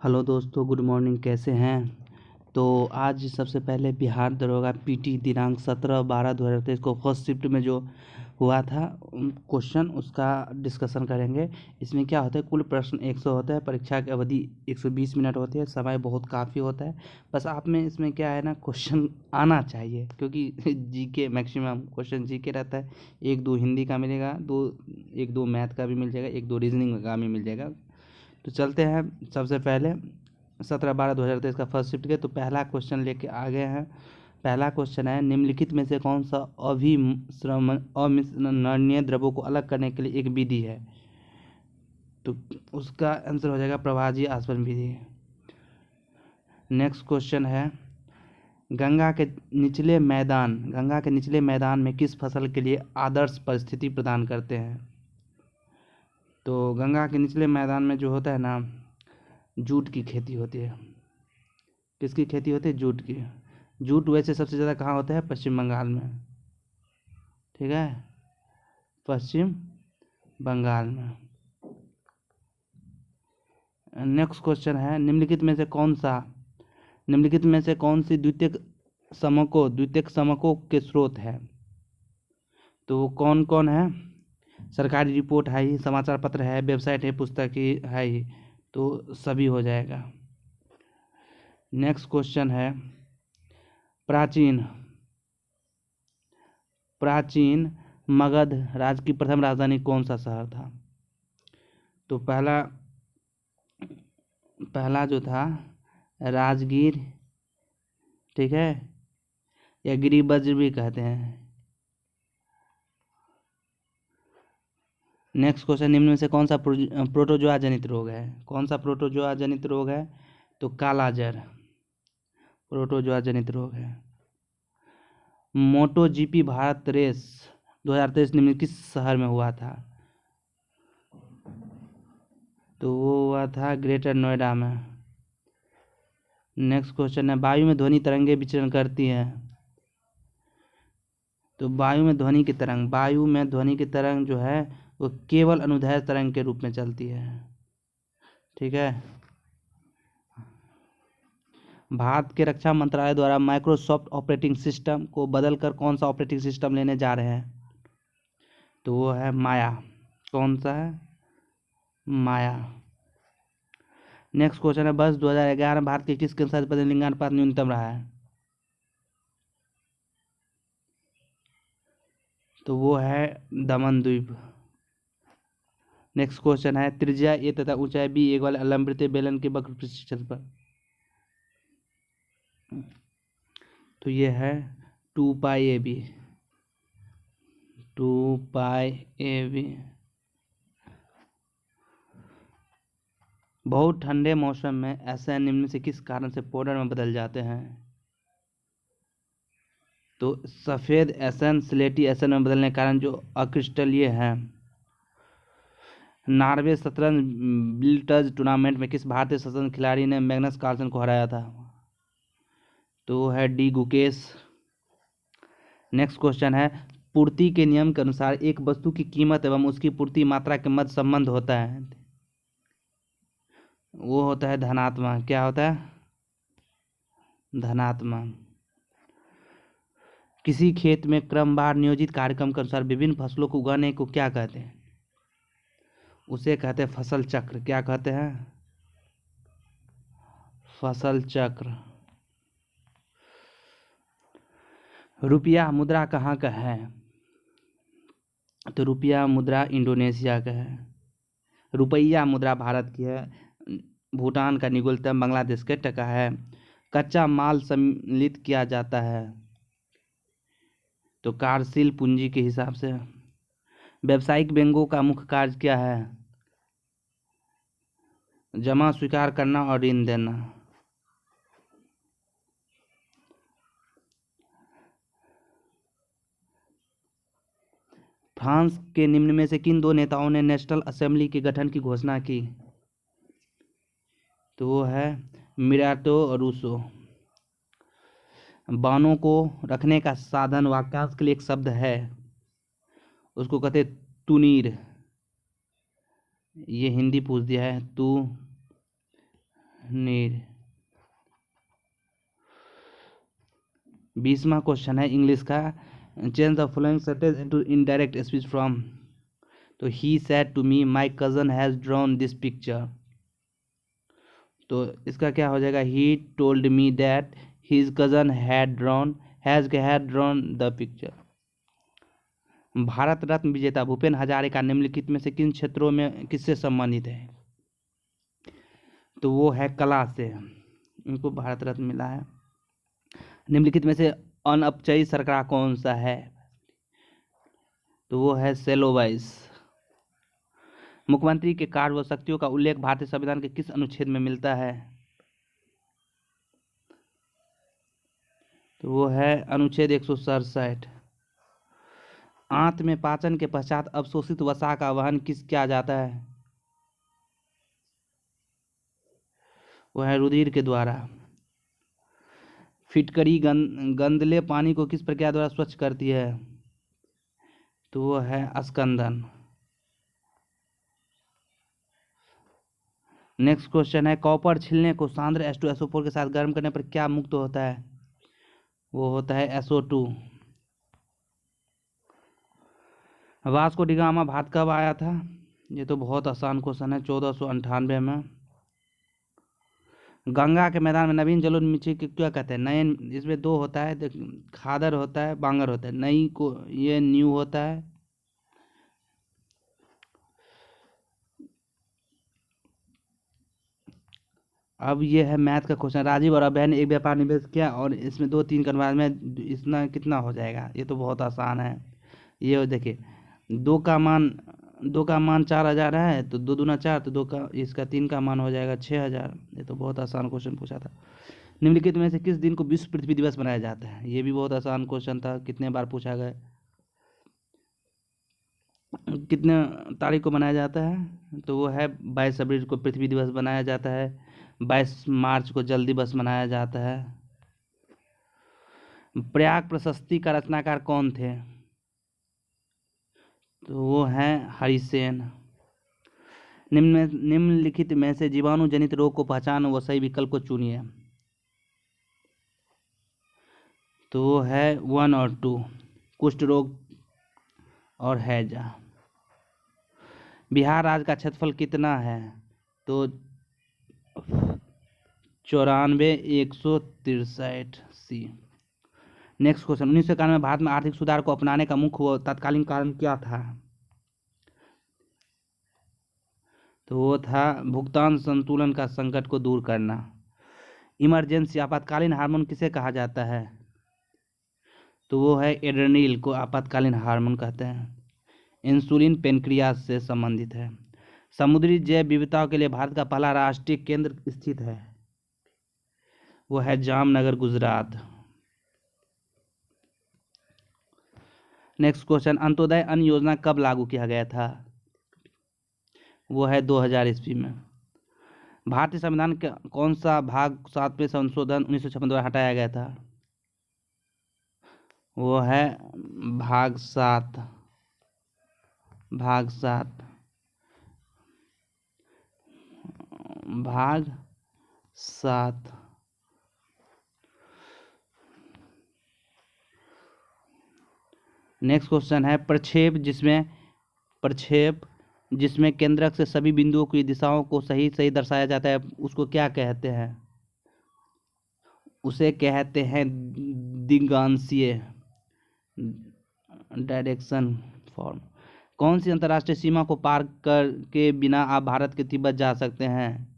Hello दोस्तों, good morning. कैसे हैं? तो आज सबसे पहले बिहार दरोगा पीटी दिनांक 17/12/2023 को फर्स्ट शिफ्ट में जो हुआ था क्वेश्चन, उसका डिस्कशन करेंगे। इसमें क्या होता है, कुल प्रश्न 100 होता है, परीक्षा की अवधि 120 मिनट होती है, समय बहुत काफ़ी होता है। बस आप में इसमें क्या है ना, क्वेश्चन आना चाहिए, क्योंकि जीके मैक्सिमम क्वेश्चन जीके रहता है। 1-2 हिंदी का मिलेगा, 1-2 मैथ का भी मिल जाएगा, 1-2 रीजनिंग का भी मिल जाएगा। तो चलते हैं सबसे पहले 17/12/2023 का फर्स्ट शिफ्ट के। तो पहला क्वेश्चन लेके आ गए हैं। पहला क्वेश्चन है, निम्नलिखित में से कौन सा अमिश्रणीय द्रव्यों को अलग करने के लिए एक विधि है? तो उसका आंसर हो जाएगा प्रभाजी आसवन विधि। नेक्स्ट क्वेश्चन है, गंगा के निचले मैदान में किस फसल के लिए आदर्श परिस्थिति प्रदान करते हैं? तो गंगा के निचले मैदान में जो होता है ना, जूट की खेती होती है। किसकी खेती होती है? जूट की। जूट वैसे सबसे ज़्यादा कहाँ होता है? पश्चिम बंगाल में। ठीक है, पश्चिम बंगाल में। नेक्स्ट क्वेश्चन है, निम्नलिखित में से कौन सी द्वितीयक समकों के स्रोत है? तो कौन कौन है? सरकारी रिपोर्ट है ही, समाचार पत्र है, वेबसाइट है, पुस्तक ही है ही, तो सभी हो जाएगा। नेक्स्ट क्वेश्चन है, प्राचीन मगध राज्य की प्रथम राजधानी कौन सा शहर था? तो पहला जो था राजगीर, ठीक है, या गिरिब्रज भी कहते हैं। नेक्स्ट क्वेश्चन, निम्न में से कौन सा प्रोटोजोआ जनित रोग है? कौन सा प्रोटोजोआ जनित रोग है? तो कालाजर प्रोटोजोआ जनित रोग है। मोटो जीपी भारत रेस 2023 निम्न किस शहर में हुआ था? तो वो हुआ था ग्रेटर नोएडा में। नेक्स्ट क्वेश्चन है, वायु में ध्वनि तरंगे विचरण करती हैं। तो वायु में ध्वनि की तरंग जो है वो केवल अनुदैर्ध्य तरंग के रूप में चलती है। ठीक है, भारत के रक्षा मंत्रालय द्वारा माइक्रोसॉफ्ट ऑपरेटिंग सिस्टम को बदलकर कौन सा ऑपरेटिंग सिस्टम लेने जा रहे हैं? तो वो है माया। कौन सा है? माया। नेक्स्ट क्वेश्चन है, वर्ष 2011 भारत के किस केंद्र शासित प्रदेश में लिंगानुपात न्यूनतम रहा है? तो वो है दमन द्वीप। नेक्स्ट क्वेश्चन है, त्रिज्या ए तथा ऊंचाई बी एक वाले अलंबृत बेलन के वक्र पृष्ठ पर। तो ये है 2π AB। बहुत ठंडे मौसम में ऐसे निम्न से किस कारण से पाउडर में बदल जाते हैं? तो सफ़ेद एसन स्लेटी एसन में बदलने के कारण जो अक्रिस्टलीय हैं। नॉर्वे शतरंज बिल्टर्स टूर्नामेंट में किस भारतीय शतरंज खिलाड़ी ने मैग्नस कार्लसन को हराया था? तो है डी गुकेश। नेक्स्ट क्वेश्चन है, पूर्ति के नियम के अनुसार एक वस्तु की कीमत एवं उसकी पूर्ति मात्रा के मध्य संबंध होता है। वो होता है धनात्मक। क्या होता है? धनात्मक। किसी खेत में क्रमवार नियोजित कार्यक्रम के अनुसार विभिन्न फसलों को उगाने को क्या कहते हैं? उसे कहते हैं फसल चक्र। क्या कहते हैं? फसल चक्र। रुपया मुद्रा कहाँ का है? तो रुपया मुद्रा इंडोनेशिया का है। रुपया मुद्रा भारत की है। भूटान का निगुल्तम, बांग्लादेश के टका है। कच्चा माल सम्मिलित किया जाता है तो कार्यशील पूंजी के हिसाब से। व्यावसायिक बैंकों का मुख्य कार्य क्या है? जमा स्वीकार करना और ऋण देना। फ्रांस के निम्न में से किन दो नेताओं ने नेशनल असेंबली के गठन की घोषणा की? तो वो है मिराटो और रूसो। बाणों को रखने का साधन वाक्यांश के लिए एक शब्द है, उसको कहते तुनीर। ये हिंदी पूछ दिया है, तू नीर। 20वां क्वेश्चन है इंग्लिश का, change the following sentence into indirect speech form. तो he said to me my cousin has drawn this picture. तो इसका क्या हो जाएगा, he told me that his cousin had drawn the picture. Bharat Ratna विजेता भूपेन हजारिका निम्नलिखित में से किन क्षेत्रों में किससे संबंधित है? तो वो है कला से, इनको भारत रत्न मिला है। निम्नलिखित में से अनअपचयी शर्करा कौन सा है? तो वो है सेलोबाइस। मुख्यमंत्री के कार्य व शक्तियों का उल्लेख भारतीय संविधान के किस अनुच्छेद में मिलता है? तो वो है अनुच्छेद 167। आंत में पाचन के पश्चात अवशोषित वसा का वहन किया जाता है? वो है रुधिर के द्वारा। फिटकरी गंदले पानी को किस प्रक्रिया द्वारा स्वच्छ करती है? तो वो है अस्कंदन। नेक्स्ट क्वेश्चन है, कॉपर छिलने को सांद्र H2SO4 के साथ गर्म करने पर क्या मुक्त होता है? वो होता है SO2। Vasco D gamma Bharat कब आया था? ये तो बहुत आसान क्वेश्चन है, 1498 में। गंगा के मैदान में नवीन जलोन्मुखी को क्या कहते हैं? नए, इसमें दो होता है, खादर होता है, बांगर होता है। नई को ये न्यू होता है। अब ये है मैथ का क्वेश्चन, राजीव और अभय ने एक व्यापार निवेश किया और इसमें 2-3 के बाद में इतना कितना हो जाएगा? ये तो बहुत आसान है। ये देखिए, दो का मान 4000 है, तो 2 दूना 4, तो दो का इसका 3 का मान हो जाएगा 6000। ये तो बहुत आसान क्वेश्चन पूछा था। निम्नलिखित में से किस दिन को विश्व पृथ्वी दिवस मनाया जाता है? ये भी बहुत आसान क्वेश्चन था, कितने बार पूछा गया। कितने तारीख को मनाया जाता है? तो वो है 22 अप्रैल को पृथ्वी दिवस मनाया जाता है। 22 मार्च को जल दिवस मनाया जाता है। प्रयाग प्रशस्ति का रचनाकार कौन थे? तो वो हैं हरिसेन। निम्नलिखित में से जीवाणु जनित रोग को पहचानो व सही विकल्प को चुनिए। तो वो है 1 और 2, कुष्ठ रोग और हैजा। बिहार राज्य का क्षेत्रफल कितना है? तो 94,163 सी। नेक्स्ट क्वेश्चन, 1991 में भारत में आर्थिक सुधार को अपनाने का मुख्य व तत्कालीन कारण क्या था? तो वो था भुगतान संतुलन का संकट को दूर करना। इमरजेंसी आपातकालीन हार्मोन किसे कहा जाता है? तो वो है एड्रेनल को आपातकालीन हार्मोन कहते हैं। इंसुलिन पेनक्रियास से संबंधित है। समुद्री जैव विविधता के लिए भारत का पहला राष्ट्रीय केंद्र स्थित है? वो है जामनगर, गुजरात। नेक्स्ट क्वेश्चन, अंत्योदय अन्न योजना कब लागू किया गया था? वो है 2000 ईस्वी में। भारतीय संविधान का कौन सा भाग 7वें संशोधन 1956 द्वारा हटाया गया था? वो है भाग 7। भाग 7। नेक्स्ट क्वेश्चन है, प्रक्षेप जिसमें केंद्रक से सभी बिंदुओं की दिशाओं को सही सही दर्शाया जाता है, उसको क्या कहते हैं? उसे कहते हैं दिग्गांशीय, डायरेक्शन फॉर्म। कौन सी अंतर्राष्ट्रीय सीमा को पार करके बिना आप भारत के तिब्बत जा सकते हैं?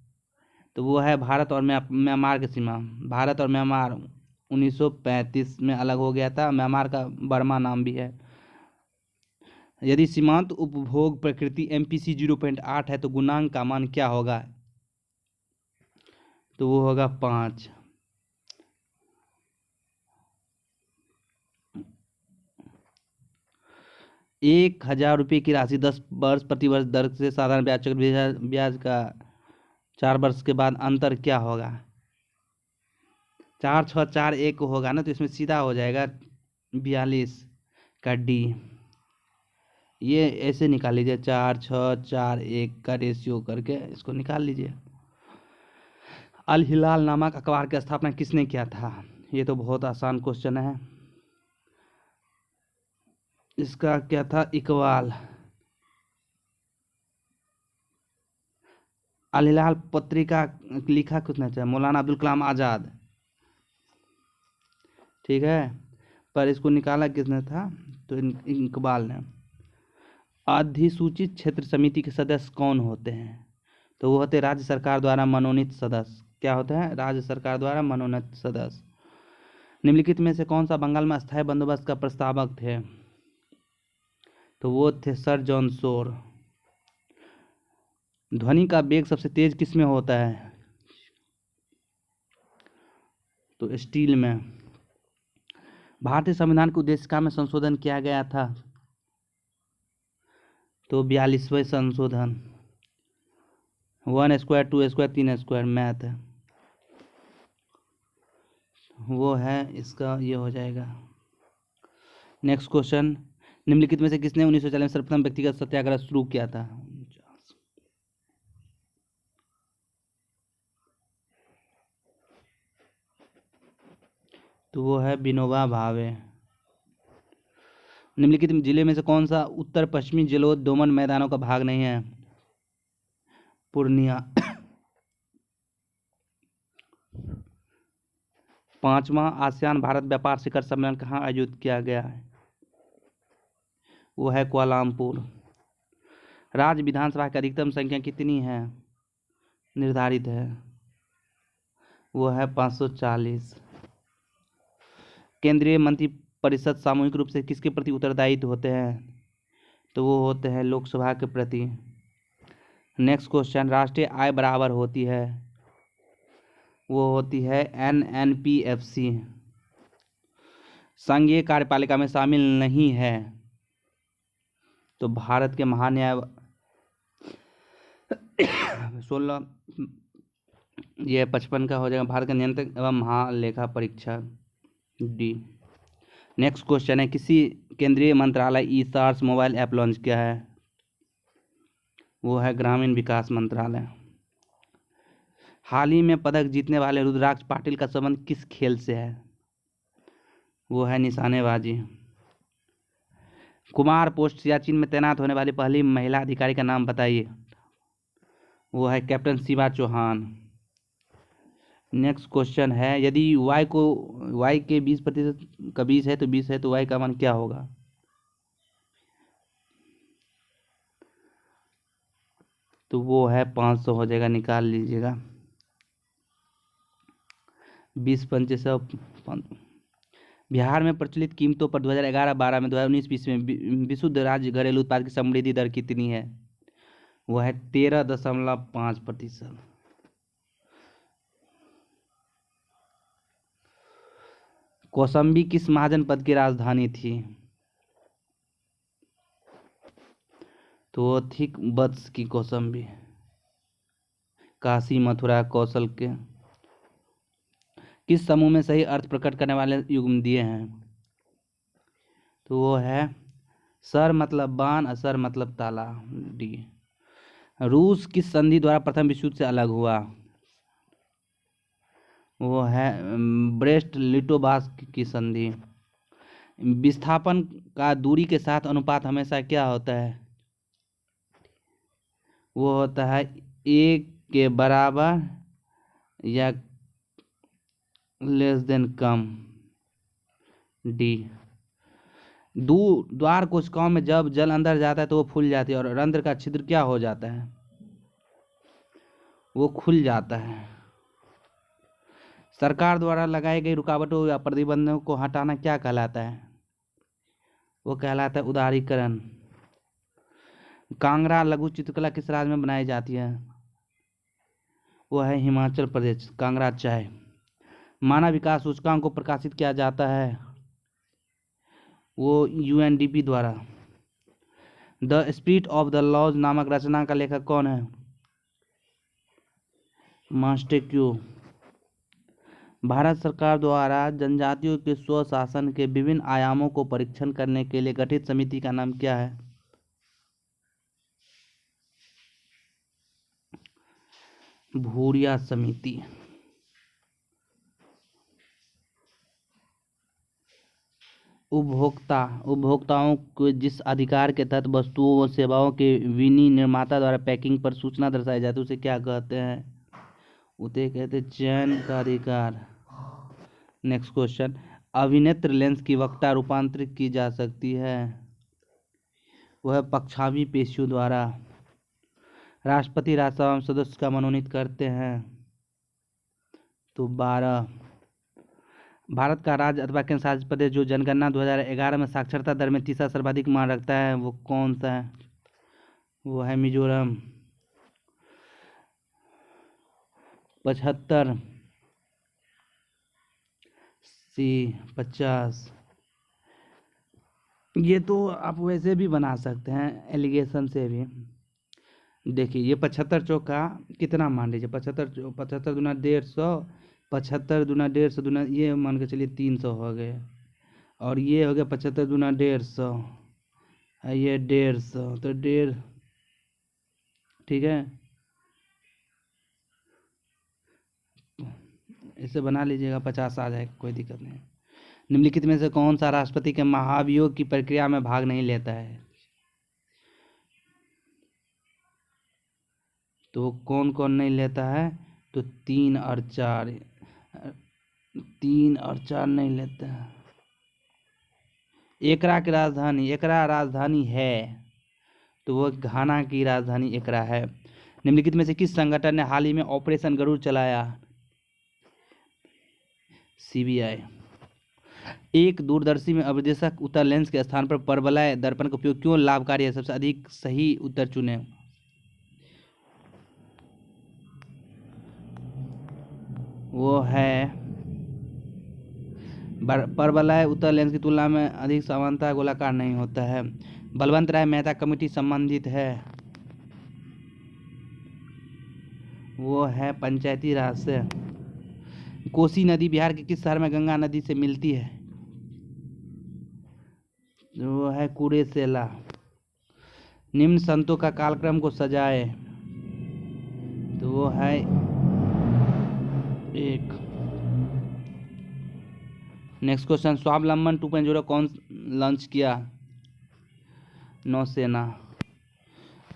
तो वो है भारत और म्यांमार की सीमा। भारत और म्यांमार 1935 में अलग हो गया था। म्यांमार का बर्मा नाम भी है। यदि सीमांत उपभोग प्रकृति MPC 0.8 है तो गुणांक का मान क्या होगा? तो वो होगा 5। ₹1000 की राशि 10 वर्ष प्रतिवर्ष दर से साधारण ब्याज चक्रवृद्धि ब्याज का 4 वर्ष के बाद अंतर क्या होगा? 4 6 4 1 होगा ना, तो इसमें सीधा हो जाएगा 42 का D। ये ऐसे निकाल लीजिए, 4 6 4 1 का रेशियो करके इसको निकाल लीजिए। अल हिलाल नामक अखबार की स्थापना किसने किया था? ये तो बहुत आसान क्वेश्चन है। इसका क्या था? इकबाल। अल हिलाल पत्रिका लिखा किसने था? मौलाना अब्दुल कलाम आज़ाद। ठीक है, पर इसको निकाला किसने था? तो इकबाल ने। अधिसूचित क्षेत्र समिति के सदस्य कौन होते हैं? तो वो होते राज्य सरकार द्वारा मनोनीत सदस्य। क्या होते हैं? राज्य सरकार द्वारा मनोनीत सदस्य। निम्नलिखित में से कौन सा बंगाल में अस्थायी बंदोबस्त का प्रस्तावक थे? तो वो थे सर जॉन शोर। ध्वनि का वेग सबसे तेज किस में होता है? तो स्टील में। भारतीय संविधान की उद्देशिका में संशोधन किया गया था? तो 42वें संशोधन। 1 स्क्वायर 2 स्क्वायर 3 स्क्वायर मैथ वो है, इसका ये हो जाएगा। नेक्स्ट क्वेश्चन, निम्नलिखित में से किसने 1940 में सर्वप्रथम व्यक्तिगत सत्याग्रह शुरू किया था? तो वो है विनोबा भावे। निम्नलिखित जिले में से कौन सा उत्तर पश्चिमी जलोढ़ मैदानों का भाग नहीं है? पूर्णिया। 5वां आसियान भारत व्यापार शिखर सम्मेलन कहाँ आयोजित किया गया है? वो है कुआलालंपुर। राज्य विधानसभा की अधिकतम संख्या कितनी है निर्धारित है? वो है 540। केंद्रीय मंत्रिपरिषद सामूहिक रूप से किसके प्रति उत्तरदायित्व होते हैं? तो वो होते हैं लोकसभा के प्रति। नेक्स्ट क्वेश्चन, राष्ट्रीय आय बराबर होती है? वो होती है NNPFC। संघीय कार्यपालिका में शामिल नहीं है? तो भारत के महान्याय 16 ये 55 का हो जाएगा। भारत का नियंत्रक एवं महालेखा परीक्षक डी। नेक्स्ट क्वेश्चन है, किसी केंद्रीय मंत्रालय ई-सार्स मोबाइल ऐप लॉन्च किया है? वो है ग्रामीण विकास मंत्रालय। हाल ही में पदक जीतने वाले रुद्राक्ष पाटिल का संबंध किस खेल से है? वो है निशानेबाजी। कुमार पोस्ट सियाचिन में तैनात होने वाली पहली महिला अधिकारी का नाम बताइए। वो है captain Shiva Chauhan. Next question है, यदि y के 20% का 20 है तो 20 है तो y का मान क्या होगा? तो वो है 500 हो जाएगा, निकाल लीजिएगा। 20 पंचे 100। बिहार में प्रचलित कीमतों पर 2011-12 में 2019-20 में विशुद्ध राज्य घरेलू उत्पाद की समृद्धि दर कितनी है? वो है 13.5%। कौशाम्बी किस महाजनपद की राजधानी थी? तो वो थी वत्स की कौशाम्बी। काशी मथुरा कौशल के। किस समूह में सही अर्थ प्रकट करने वाले युग्म दिए हैं? तो वो है सर मतलब बाण, असर मतलब ताला डी। रूस किस संधि द्वारा प्रथम विश्व युद्ध से अलग हुआ? वो है ब्रेस्ट लिटोवास्क की संधि। विस्थापन का दूरी के साथ अनुपात हमेशा क्या होता है? वो होता है 1 के बराबर या लेस देन कम डी। द्वार कोशिकाओं में जब जल अंदर जाता है तो वो फूल जाती है और रंध्र का छिद्र क्या हो जाता है? वो खुल जाता है। सरकार द्वारा लगाई गई रुकावटों या प्रतिबंधों को हटाना क्या कहलाता है? वो कहलाता है उदारीकरण। कांगड़ा लघु चित्रकला किस राज्य में बनाई जाती है? वो है हिमाचल प्रदेश, कांगड़ा चाय। मानव विकास सूचकांक को प्रकाशित किया जाता है? वो UNDP द्वारा। The spirit of the laws नामक रचना का लेखक कौन है? मास्टेक्यू। भारत सरकार द्वारा जनजातियों के स्वशासन के विभिन्न आयामों को परीक्षण करने के लिए गठित समिति का नाम क्या है? भूरिया समिति। उपभोक्ताओं को जिस अधिकार के तहत वस्तुओं और सेवाओं के विनिर्माता द्वारा पैकिंग पर सूचना दर्शाई जाती है उसे क्या कहते हैं? उसे कहते हैं चयन का अधिकार। नेक्स्ट क्वेश्चन, अभिनेत्र लेंस की वक्रता रूपांतरित की जा सकती है, वह पक्षावी पेशियों द्वारा। राष्ट्रपति राज्यसभा में सदस्य का मनोनीत करते हैं, तो 12। भारत का राज्य अथवा केंद्र शासित प्रदेश जो जनगणना 2011 में साक्षरता दर में तीसरा सर्वाधिक मान रखता है, वो कौन सा है? वो है मिजोरम। 75 सी 50। ये तो आप वैसे भी बना सकते हैं, एलिगेशन से भी। देखिए ये 75 चौका कितना मान लीजिए, 75 दूना 150, 75 दूना 150 दूना ये मान के चलिए 300 हो गए, और ये हो गया 75 दूना 150, ये 150, तो 1.5, ठीक है, इसे बना लीजिएगा, 50 आ जाएगा, कोई दिक्कत नहीं। निम्नलिखित में से कौन सा राष्ट्रपति के महाभियोग की प्रक्रिया में भाग नहीं लेता है? तो कौन कौन नहीं लेता है? तो 3 और 4, 3 और 4 नहीं लेते हैं। एकरा की राजधानी, एकरा राजधानी है, तो वो घाना की राजधानी एकरा है। निम्नलिखित में से किस संगठन ने हाल ही में ऑपरेशन गरुड़ चलाया? CBI। एक दूरदर्शी में अभिदेशक उत्तर लेंस के स्थान पर परवलय दर्पण का उपयोग क्यों लाभकारी है? सबसे अधिक सही उत्तर चुने। वो है परवलय उत्तर लेंस की तुलना में अधिक सामान्यतः गोलाकार नहीं होता है। बलवंत राय मेहता कमेटी संबंधित है, वो है पंचायती राज से। कोसी नदी बिहार के किस शहर में गंगा नदी से मिलती है? वो है कुरेसेला। निम्न संतों का कालक्रम को सजाए, तो वो है 1। नेक्स्ट क्वेश्चन, स्वावलंबन 2.0 कौन लॉन्च किया? नौसेना।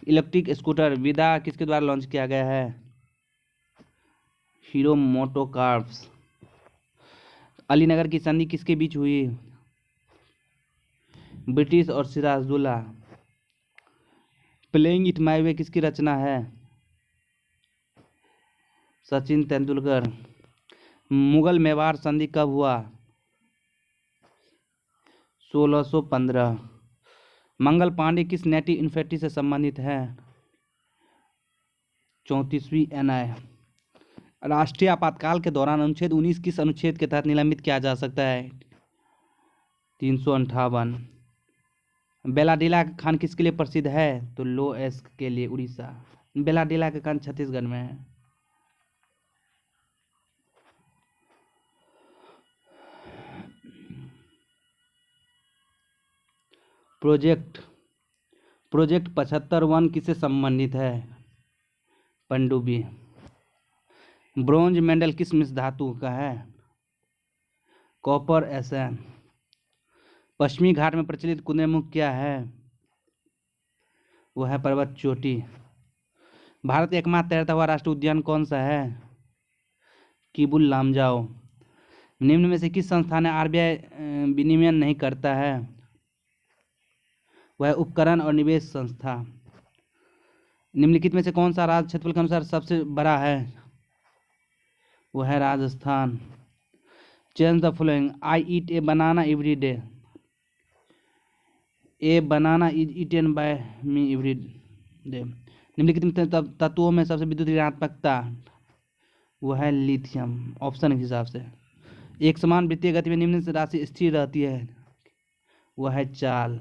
इलेक्ट्रिक स्कूटर विदा किसके द्वारा लॉन्च किया गया है? Hero MotoCorps. अलीनगर की संधि किसके बीच हुई? ब्रिटिश और Sirajuddaula. Playing it my way किसकी रचना है? सचिन तेंदुलकर। मुगल मेवाड़ संधि कब हुआ? 1615। मंगल पांडे किस नेटिव इन्फेंट्री से संबंधित है? 34वीं NI। राष्ट्रीय आपातकाल के दौरान अनुच्छेद 19 किस अनुच्छेद के तहत निलंबित किया जा सकता है? 358। बेलाडेला का खान किसके लिए प्रसिद्ध है? तो लोएस्क के लिए, उड़ीसा। बेलाडेला का खान छत्तीसगढ़ में है। प्रोजेक्ट 75 किससे संबंधित है? पनडुब्बी। ब्रोंज मेडल किस मिश्र धातु का है? Copper Sn। पश्चिमी घाट में प्रचलित कुद्रेमुख क्या है? वो है पर्वत चोटी। भारत का एकमात्र तैरता हुआ राष्ट्रीय उद्यान कौन सा है? किबुल लामजाओ। निम्न में से किस संस्था ने RBI विनियमन नहीं करता है? वह उपकरण और निवेश संस्था। निम्नलिखित में से कौन सा राज्य क्षेत्रफल के अनुसार सबसे बड़ा है? वो है Rajasthan. Change the following, I eat a banana every day, a banana is eaten by me every day. निम्नलिखित तत्वों में सबसे विद्युत ऋणात्मकता, वो है लिथियम, ऑप्शन के हिसाब से। एक समान वृत्तीय गति में निम्न से राशि स्थिर रहती है, वह है चाल।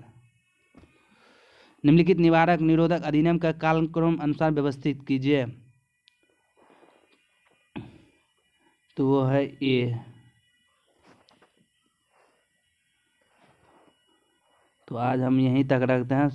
निम्नलिखित निवारक निरोधक अधिनियम का कालक्रम अनुसार व्यवस्थित कीजिए, तो वो है A। तो आज हम यहीं तक रखते हैं।